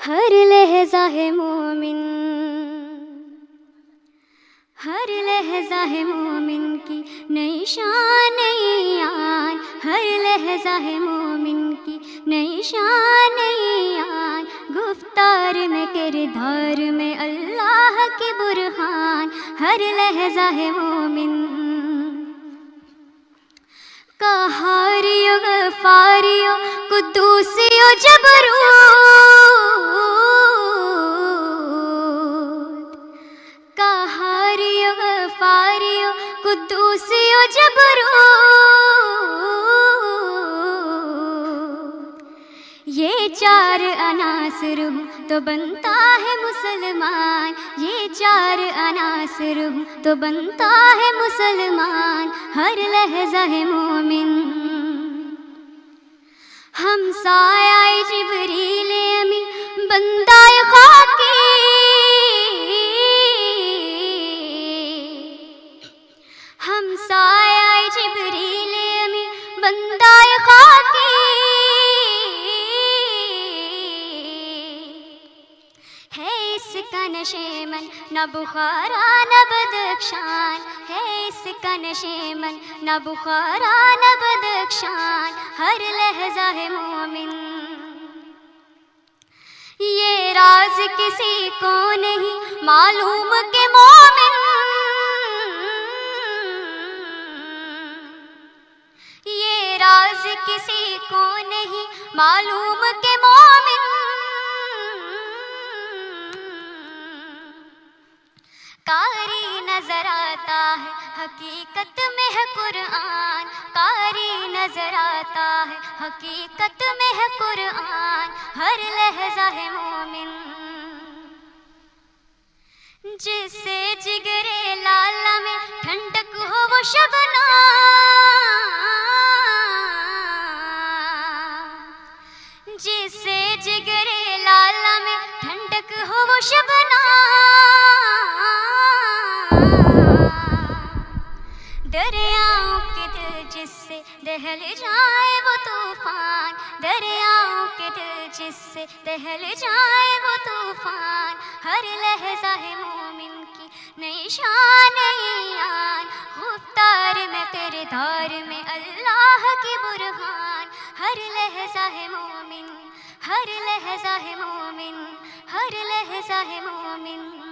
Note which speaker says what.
Speaker 1: ہر لہجہ ہے مومن، ہر لہجہ ہے مومن کی نئی شان نئی آن، ہر لہجہ ہے مومن کی نئی شان نئی آن، گفتار میں کردار میں اللہ کی برہان، ہر لہجہ ہے مومن، قہاریو غفاریو قدوسیو جبروت، قہاریو غفاریو قدوسیو جبروت، یہ چار عناصر ہوں تو بنتا ہے مسلمان، یہ چار عناصر ہوں تو بنتا ہے مسلمان، ہر لہجہ ہے مومن، ہم سایہ جبریل امی بندہ خاکی، ہم سایہ جبریل امی بندہ خاکی، ہے اس کا نشیمن نہ بخارا نہ بدخشان، ہے اس کا نشیمن نہ بخارا نہ بدخشان، ہر لہجہ ہے مومن، یہ راز کسی کو نہیں معلوم کہ مومن، یہ راز کسی کو نہیں معلوم کہ مومن، قاری نظر آتا ہے حقیقت میں ہے قرآن، قاری نظر آتا ہے حقیقت میں ہے قرآن، ہر لہجہ ہے مومن، جس سے جگر لالا میں ٹھنڈک ہو وہ شبنام، جس سے جگر لالا میں ٹھنڈک ہو وہ شبنام، دریاؤں کے دل جس سے دہل جائے وہ طوفان، دریاؤں کے دل جس سے دہل جائے وہ طوفان، ہر لہجہ ہے مومن کی نئی شان نئی آن، گفتار میں کردار میں اللہ کی برہان، ہر لہجہ ہے مومن، ہر لہجہ ہے مومن، ہر لہجہ ہے مومن۔